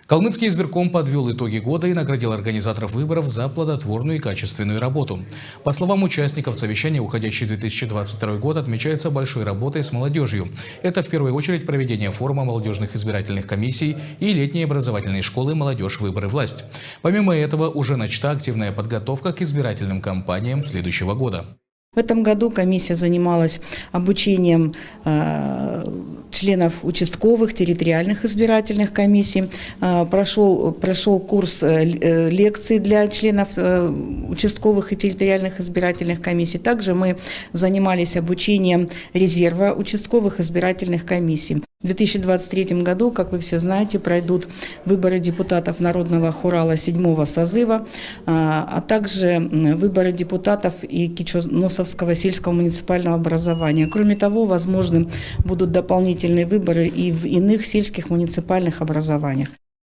Калмыцкий избирком подвел итоги года и наградил организаторов выборов за плодотворную и качественную работу. По словам участников совещания, уходящий 2022 год отмечается большой работой с молодежью. Это в первую очередь проведение форума молодежных избирательных комиссий и летней образовательной школы «Молодежь. Выборы. Власть». Помимо этого, уже начата активная подготовка к избирательным кампаниям следующего года. В этом году комиссия занималась обучением членов участковых, территориальных избирательных комиссий. Прошел курс лекций для членов участковых и территориальных избирательных комиссий. Также мы занимались обучением резерва участковых избирательных комиссий. В 2023 году, как вы все знаете, пройдут выборы депутатов Народного хурала 7-го созыва, а также выборы депутатов и Кичоносовского сельского муниципального образования. Кроме того, возможны будут дополнительные выборы и в иных сельских муниципальных образованиях.